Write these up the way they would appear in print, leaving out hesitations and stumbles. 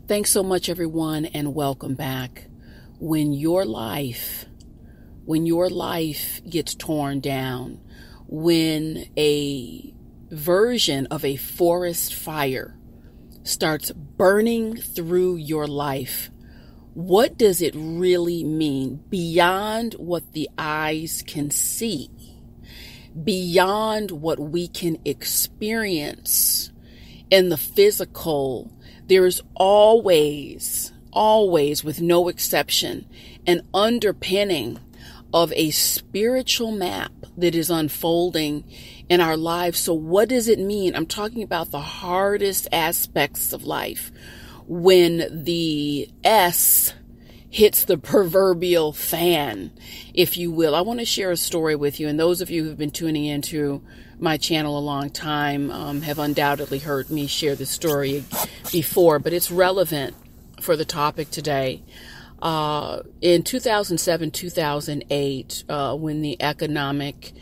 Thanks so much, everyone, and welcome back. When your life gets torn down, when a version of a forest fire starts burning through your life, what does it really mean beyond what the eyes can see, beyond what we can experience in the physical? There is always, with no exception, an underpinning of a spiritual map that is unfolding in our lives. So what does it mean? I'm talking about the hardest aspects of life. When the S hits the proverbial fan, if you will. I want to share a story with you. And those of you who've been tuning into my channel a long time have undoubtedly heard me share this story before, but it's relevant for the topic today. In 2007, 2008, when the economic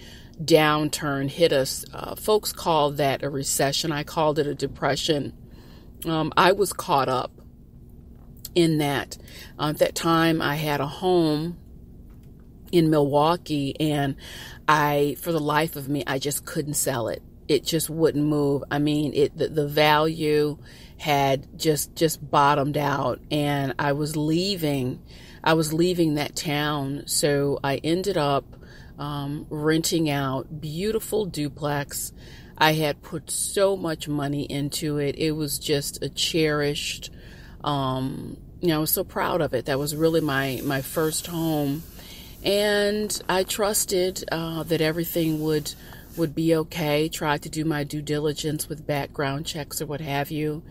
downturn hit us, folks called that a recession. I called it a depression. I was caught up in that. At that time, I had a home in Milwaukee, and for the life of me, I just couldn't sell it. It just wouldn't move. I mean, the value had just bottomed out, and I was leaving that town. So I ended up renting out beautiful duplex. I had put so much money into it. It was just a cherished, I was so proud of it. That was really my first home. And I trusted that everything would be okay. Tried to do my due diligence with background checks or what have you.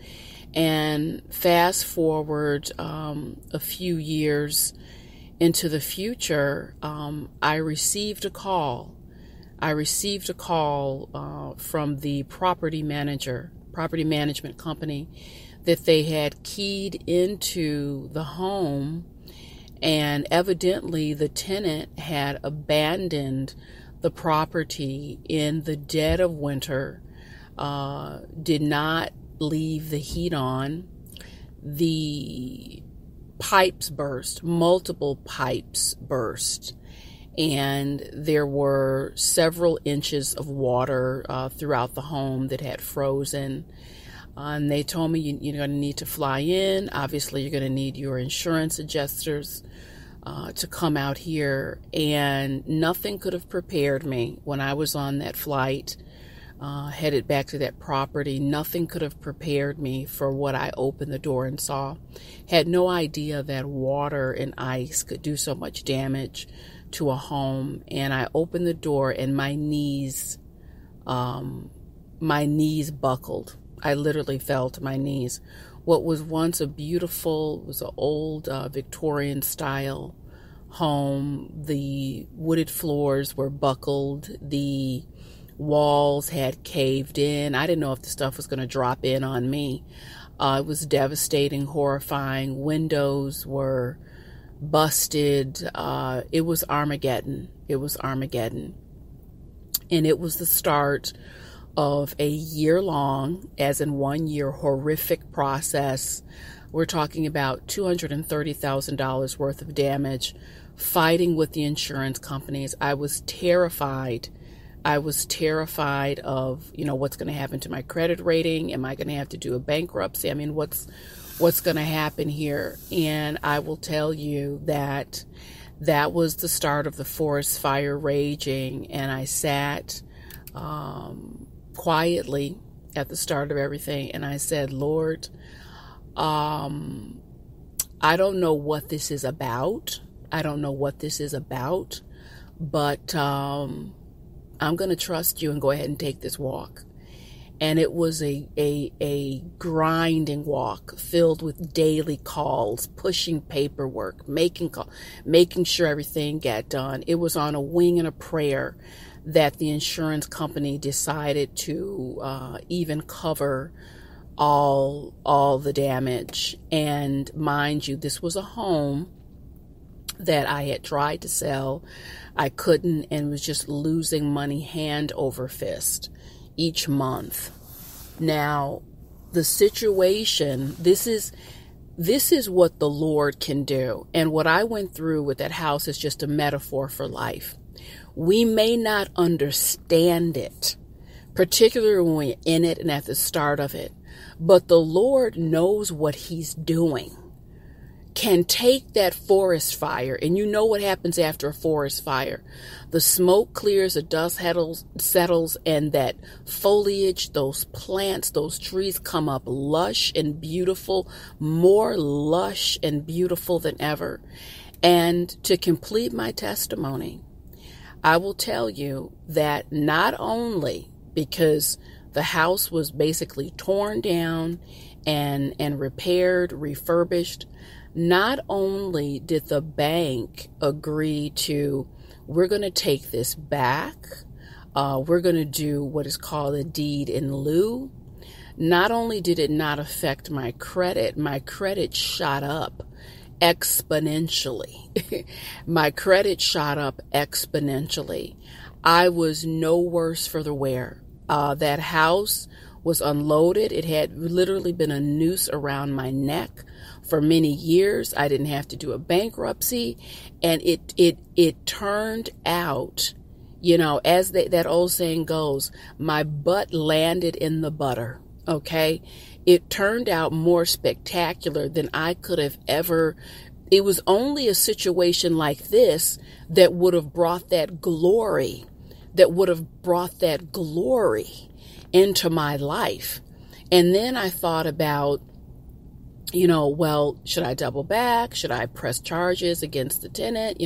And fast forward a few years into the future, I received a call. From the property management company, that they had keyed into the home, and evidently the tenant had abandoned the property in the dead of winter, did not leave the heat on. The pipes burst, multiple pipes burst, and there were several inches of water throughout the home that had frozen. And they told me you're going to need to fly in. Obviously, you're going to need your insurance adjusters to come out here. And nothing could have prepared me when I was on that flight, headed back to that property. Nothing could have prepared me for what I opened the door and saw. Had no idea that water and ice could do so much damage to a home. And I opened the door, and my knees buckled. I literally fell to my knees. What was once a beautiful, was an old Victorian style home. The wooded floors were buckled. The walls had caved in. I didn't know if the stuff was going to drop in on me. It was devastating, horrifying. Windows were busted. It was Armageddon. And it was the start of a year-long, as in 1 year, horrific process. We're talking about $230,000 worth of damage, fighting with the insurance companies. I was terrified. of, what's going to happen to my credit rating. Am I going to have to do a bankruptcy? I mean, what's going to happen here? And I will tell you that was the start of the forest fire raging. And I sat quietly at the start of everything, and I said, Lord, I don't know what this is about. But I'm going to trust you and go ahead and take this walk. And it was a grinding walk filled with daily calls, pushing paperwork, making sure everything got done. It was on a wing and a prayer that the insurance company decided to even cover all the damage. And mind you, this was a home that I had tried to sell. I couldn't, and was just losing money hand over fist each month. Now, the situation, this is this is what the Lord can do. And what I went through with that house is just a metaphor for life. We may not understand it, particularly when we're in it and at the start of it, but the Lord knows what he's doing. Can take that forest fire, and you know what happens after a forest fire. The smoke clears, the dust settles, and that foliage, those plants, those trees come up lush and beautiful, more lush and beautiful than ever. And to complete my testimony, I will tell you that not only because the house was basically torn down and repaired, refurbished, not only did the bank agree to, we're going to take this back, we're going to do what is called a deed in lieu. Not only did it not affect my credit shot up exponentially. My credit shot up exponentially. I was no worse for the wear. That house was unloaded. It had literally been a noose around my neck for many years. I didn't have to do a bankruptcy, and it turned out, as that old saying goes, my butt landed in the butter. Okay. It turned out more spectacular than I could have ever. It was only a situation like this that would have brought that glory, into my life. And then I thought about, well, should I double back? Should I press charges against the tenant?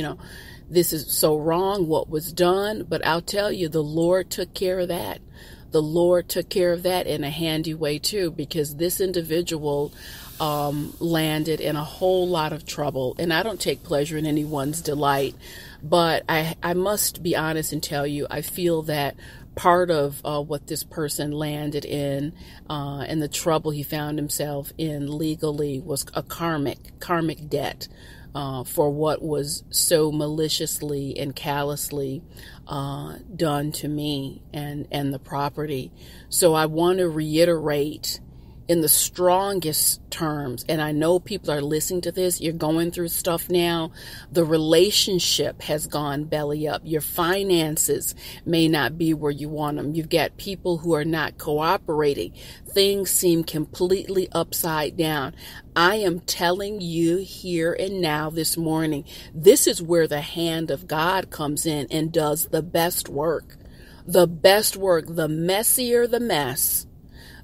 This is so wrong what was done. But I'll tell you, the Lord took care of that. The Lord took care of that in a handy way too, because this individual landed in a whole lot of trouble. And I don't take pleasure in anyone's delight, but I must be honest and tell you, I feel that part of what this person landed in and the trouble he found himself in legally was a karmic debt for what was so maliciously and callously done to me and the property. So I want to reiterate in the strongest terms, and I know people are listening to this, you're going through stuff now, the relationship has gone belly up, your finances may not be where you want them, you've got people who are not cooperating, things seem completely upside down. I am telling you here and now this morning, this is where the hand of God comes in and does the best work. The best work, the messier the mess,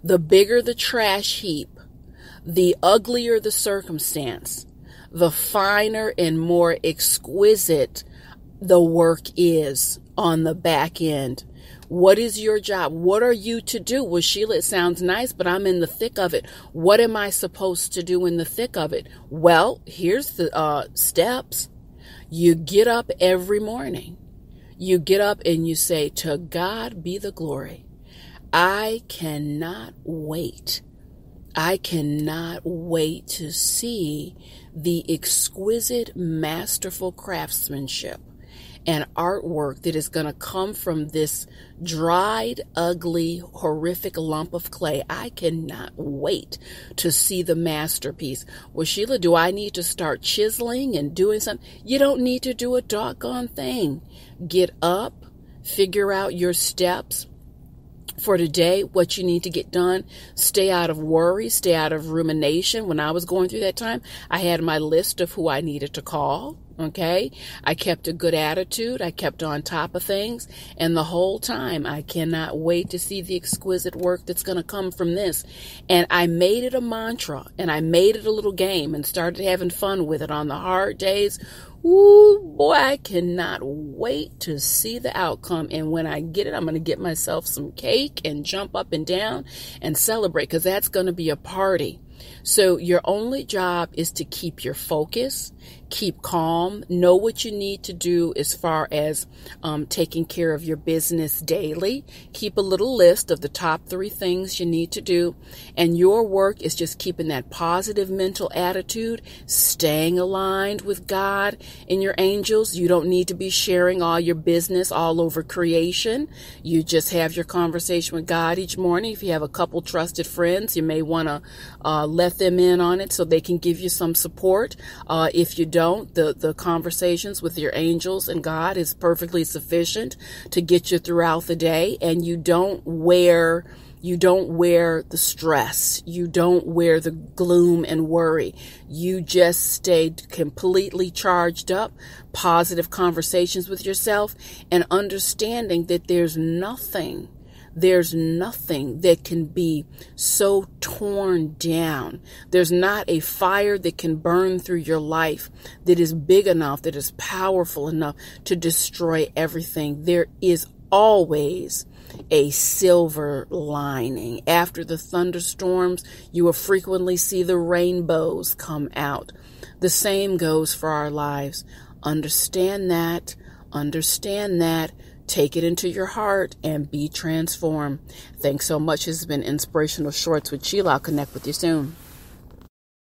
the bigger the trash heap, the uglier the circumstance, the finer and more exquisite the work is on the back end. What is your job? What are you to do? Well, Sheila, it sounds nice, but I'm in the thick of it. What am I supposed to do in the thick of it? Well, here's the steps. You get up every morning. You get up and you say, to God be the glory. I cannot wait. I cannot wait to see the exquisite, masterful craftsmanship and artwork that is going to come from this dried, ugly, horrific lump of clay. I cannot wait to see the masterpiece. Well, Sheila, do I need to start chiseling and doing something? You don't need to do a doggone thing. Get up, figure out your steps for today, what you need to get done. Stay out of worry, stay out of rumination. When I was going through that time, I had my list of who I needed to call. Okay. I kept a good attitude. I kept on top of things. And the whole time, I cannot wait to see the exquisite work that's going to come from this. And I made it a mantra, and I made it a little game and started having fun with it on the hard days. Ooh, boy, I cannot wait to see the outcome. And when I get it, I'm going to get myself some cake and jump up and down and celebrate, because that's going to be a party. So your only job is to keep your focus, keep calm, know what you need to do as far as taking care of your business daily. Keep a little list of the top 3 things you need to do. And your work is just keeping that positive mental attitude, staying aligned with God and your angels. You don't need to be sharing all your business all over creation. You just have your conversation with God each morning. If you have a couple trusted friends, you may want to let them in on it so they can give you some support. If you don't, the conversations with your angels and God is perfectly sufficient to get you throughout the day. And you don't wear the stress. You don't wear the gloom and worry. You just stay completely charged up, positive conversations with yourself, and understanding that there's nothing that can be so torn down. There's not a fire that can burn through your life that is big enough, that is powerful enough to destroy everything. There is always a silver lining. After the thunderstorms, you will frequently see the rainbows come out. The same goes for our lives. Understand that. Take it into your heart and be transformed. Thanks so much. This has been Inspirational Shorts with Sheila. I'll connect with you soon.